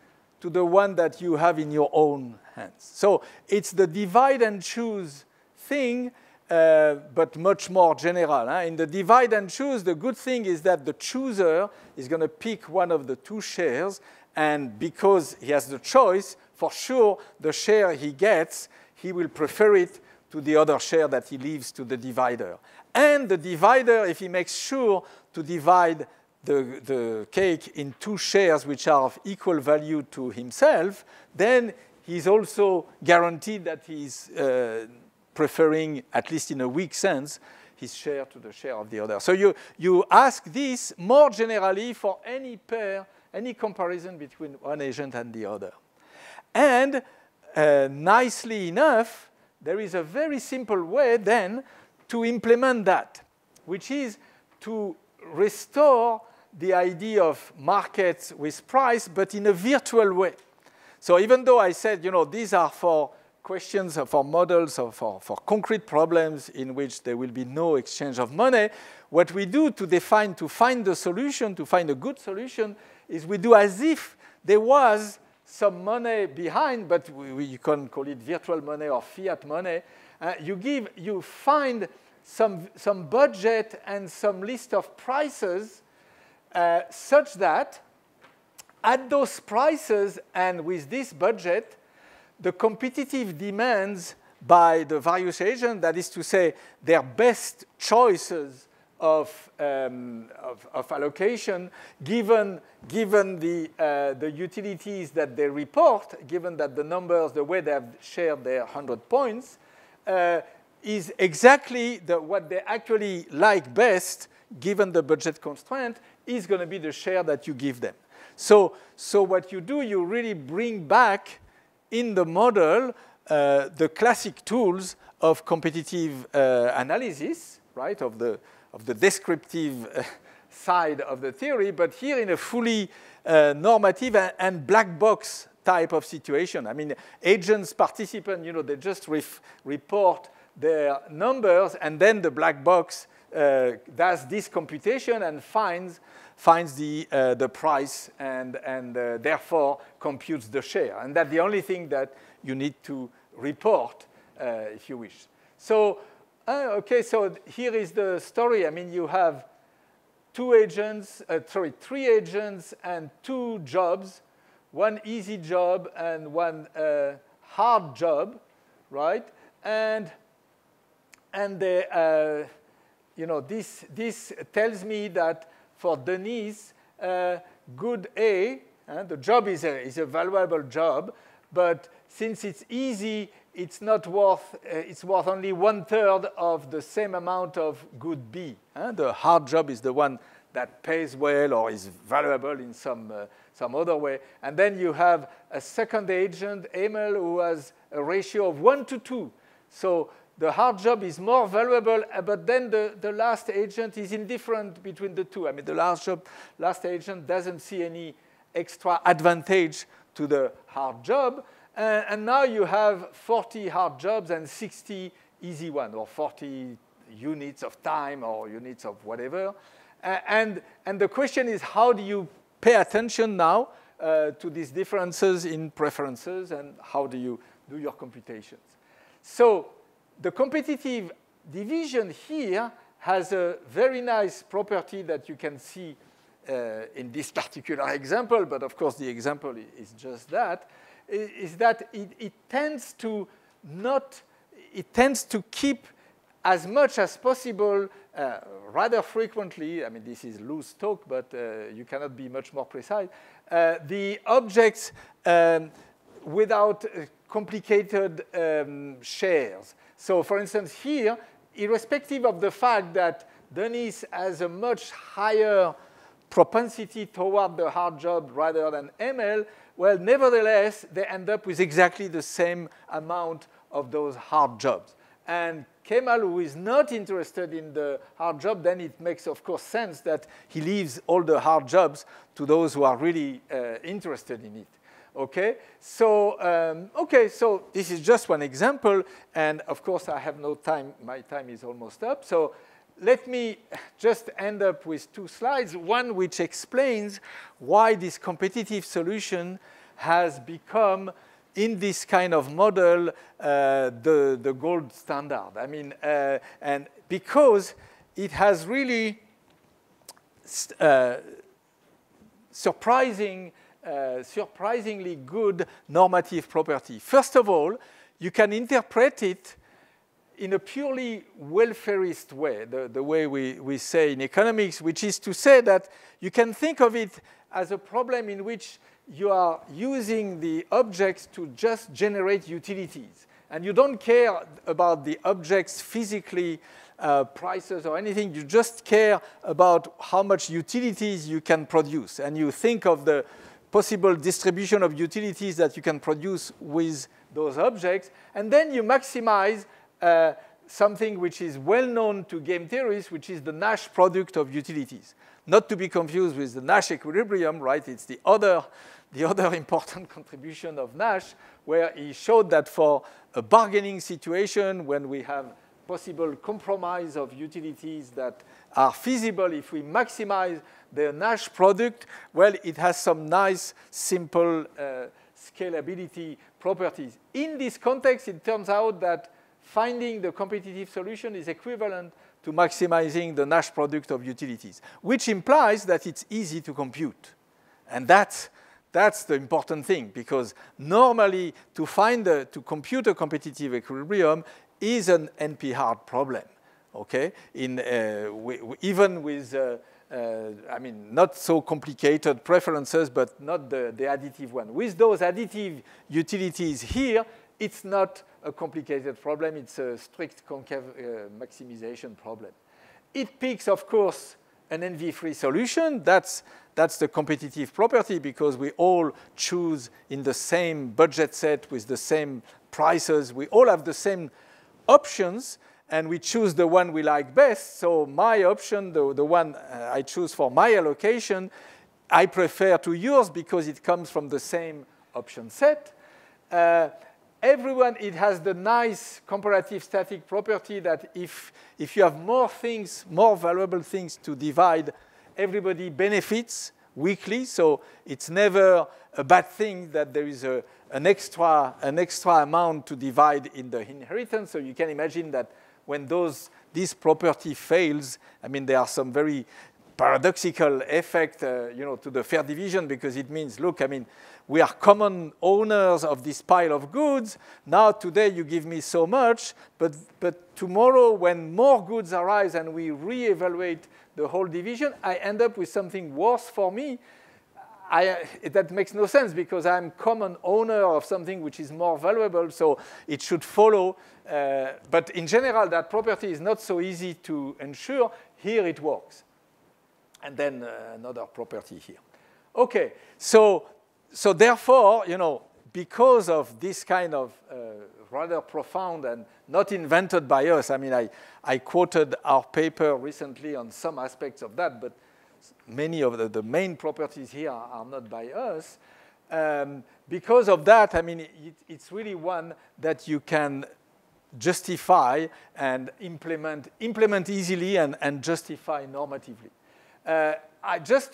to the one that you have in your own hands. So it's the divide and choose thing, but much more general. In the divide and choose, the good thing is that the chooser is going to pick one of the two shares, and because he has the choice, for sure, the share he gets, he will prefer it to the other share that he leaves to the divider. And the divider, if he makes sure to divide the cake in two shares which are of equal value to himself, then he's also guaranteed that he's preferring, at least in a weak sense, his share to the share of the other. So you ask this more generally for any pair, any comparison between one agent and the other. And nicely enough, there is a very simple way then to implement that, which is to restore the idea of markets with price, but in a virtual way. So even though I said, you know, these are for questions, for models, or for concrete problems in which there will be no exchange of money, what we do to find the solution, to find a good solution, is we do as if there was some money behind, but you can call it virtual money or fiat money. You find some budget and some list of prices such that at those prices and with this budget, the competitive demands by the various agents, that is to say, their best choices of allocation, given the utilities that they report, given that the numbers, the way they have shared their 100 points, is exactly what they actually like best, given the budget constraint, is going to be the share that you give them. So what you do, you really bring back in the model the classic tools of competitive analysis, right, of the descriptive side of the theory, but here in a fully normative and black box type of situation. I mean, agents, participants, they just report their numbers, and then the black box does this computation and finds the price and therefore computes the share. And that's the only thing that you need to report, if you wish. So, okay, so here is the story. I mean, you have three agents and 2 jobs, one easy job and one hard job, right? And they, this tells me that for Denise, good A, the job is a valuable job, but since it's easy, it's not worth. It's worth only 1/3 of the same amount of good B. The hard job is the one that pays well or is valuable in some other way. And then you have a second agent, Emil, who has a ratio of 1:2. So the hard job is more valuable, but then the last agent is indifferent between the two. I mean, the last agent doesn't see any extra advantage to the hard job. And now you have 40 hard jobs and 60 easy ones, or 40 units of time or units of whatever. And the question is, how do you pay attention now to these differences in preferences, and how do you do your computations? So the competitive division here has a very nice property that you can see in this particular example, but of course the example is just that, is that it tends to keep as much as possible, rather frequently, I mean, this is loose talk, but you cannot be much more precise, the objects without complicated shares. So for instance, here, irrespective of the fact that Denise has a much higher propensity toward the hard job rather than ML, well, nevertheless, they end up with exactly the same amount of those hard jobs. And Kemal, who is not interested in the hard job, then it makes, of course, sense that he leaves all the hard jobs to those who are really interested in it. Okay, so so this is just one example, and of course I have no time. My time is almost up. So let me just end up with 2 slides. One which explains why this competitive solution has become, in this kind of model, the gold standard. I mean, and because it has really surprisingly good normative property. First of all, you can interpret it in a purely welfarist way, the way we say in economics, which is to say that you can think of it as a problem in which you are using the objects to just generate utilities. And you don't care about the objects physically, prices or anything. You just care about how much utilities you can produce. And you think of the possible distribution of utilities that you can produce with those objects. And then you maximize something which is well known to game theorists, which is the Nash product of utilities. Not to be confused with the Nash equilibrium, right? It's the other important contribution of Nash, where he showed that for a bargaining situation, when we have possible compromise of utilities that are feasible, if we maximize the Nash product, well, it has some nice, simple scalability properties. In this context, it turns out that finding the competitive solution is equivalent to maximizing the Nash product of utilities, which implies that it's easy to compute. And that's the important thing, because normally to compute a competitive equilibrium is an NP-hard problem, okay? Even with, I mean, not so complicated preferences, but not the additive one. With those additive utilities here, it's not a complicated problem. It's a strict concave maximization problem. It picks, of course, an NV-free solution. That's the competitive property, because we all choose in the same budget set with the same prices. We all have the same options. and we choose the one we like best. So my option, the one I choose for my allocation, I prefer to yours because it comes from the same option set. Everyone, it has the nice comparative static property that if you have more things, more valuable things to divide, everybody benefits weakly. So it's never a bad thing that there is an extra amount to divide in the inheritance. So you can imagine that when this property fails, I mean, there are some very paradoxical effect, to the fair division, because it means, look, I mean, we are common owners of this pile of goods. Now, today, you give me so much, but tomorrow, when more goods arise and we reevaluate the whole division, I end up with something worse for me. That makes no sense because I'm common owner of something which is more valuable, so it should follow. But in general, that property is not so easy to ensure. Here it works. And then another property here. Okay, so therefore, because of this kind of rather profound and not invented by us, I mean, I quoted our paper recently on some aspects of that, but many of the main properties here are not by us. Because of that, I mean, it's really one that you can justify and implement easily and justify normatively. Just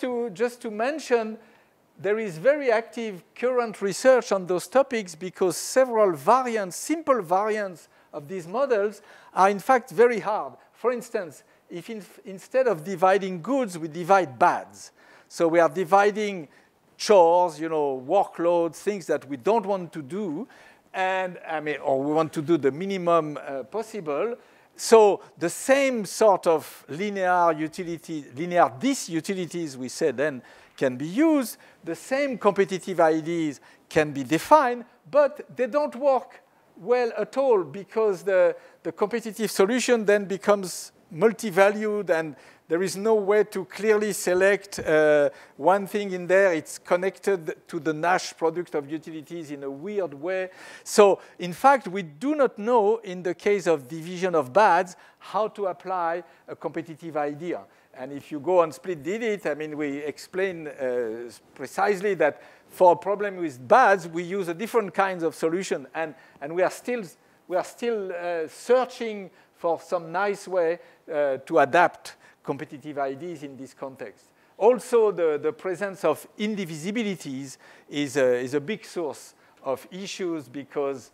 to mention, there is very active current research on those topics because several variants, simple variants of these models are in fact very hard. For instance, if instead of dividing goods, we divide bads. So we are dividing chores, workloads, things that we don't want to do, or we want to do the minimum possible. So the same sort of linear disutilities we said then can be used. The same competitive ideas can be defined, but they don't work well at all because the competitive solution then becomes multi-valued and there is no way to clearly select one thing in there. It's connected to the Nash product of utilities in a weird way. So in fact, we do not know in the case of division of bads how to apply a competitive idea. And if you go on split digit, I mean, we explain precisely that for a problem with bads, we use a different kinds of solution. And we are still searching for some nice way to adapt competitive ideas in this context. Also, the presence of indivisibilities is a big source of issues because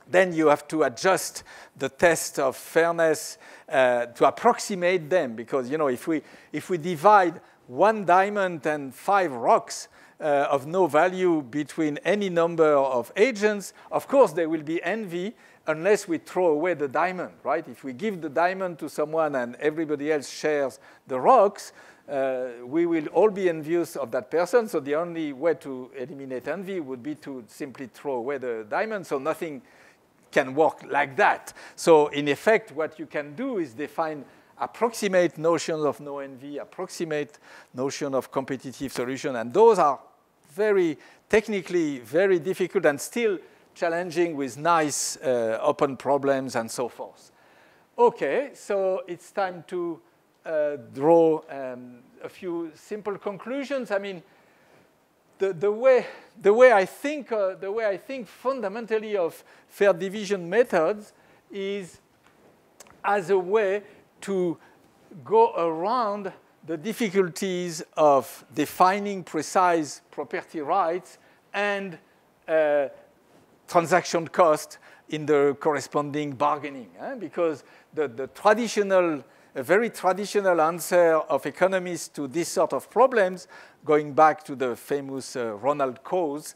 then you have to adjust the test of fairness to approximate them. Because if we divide one diamond and 5 rocks of no value between any number of agents, of course there will be envy unless we throw away the diamond, right? If we give the diamond to someone and everybody else shares the rocks, we will all be envious of that person. So the only way to eliminate envy would be to simply throw away the diamond. So nothing can work like that. So in effect, what you can do is define approximate notions of no envy, approximate notion of competitive solution. And those are technically very difficult and still challenging with nice open problems and so forth. Okay, so it's time to draw a few simple conclusions. I mean, the way I think fundamentally of fair division methods is as a way to go around the difficulties of defining precise property rights and transaction cost in the corresponding bargaining, because a very traditional answer of economists to this sort of problems, going back to the famous Ronald Coase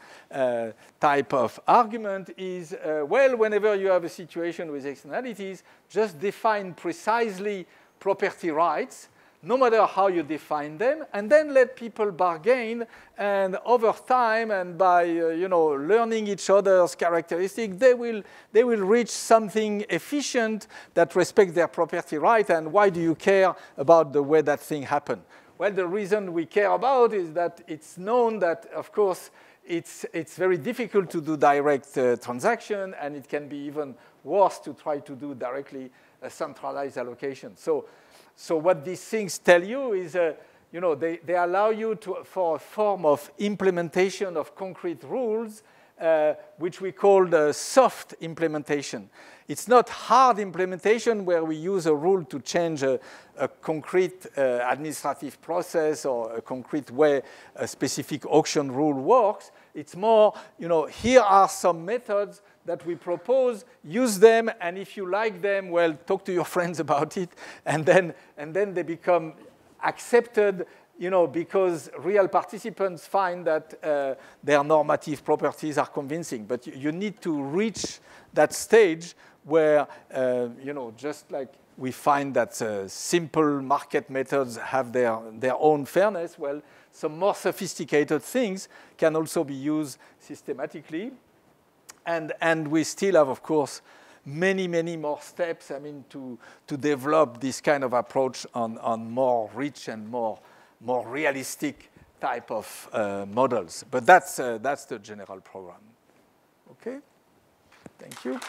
type of argument, is, well, whenever you have a situation with externalities, just define precisely property rights, no matter how you define them, and then let people bargain, and over time and by learning each other's characteristics, they will reach something efficient that respects their property right. And why do you care about the way that thing happened? Well, the reason we care about is that it's known that, of course, it's very difficult to do direct transaction, and it can be even worse to try to do directly a centralized allocation. So what these things tell you is, you know, they allow you for a form of implementation of concrete rules, which we call the soft implementation. It's not hard implementation where we use a rule to change a concrete administrative process or a concrete way a specific auction rule works. It's more, you know, here are some methods that we propose, use them, and if you like them, well, talk to your friends about it, and then they become accepted, you know, because real participants find that their normative properties are convincing. But you need to reach that stage where, you know, just like we find that simple market methods have their own fairness, well, some more sophisticated things can also be used systematically. And we still have, of course, many more steps, I mean, to develop this kind of approach on more rich and more realistic type of models. But that's the general program. Okay? Thank you.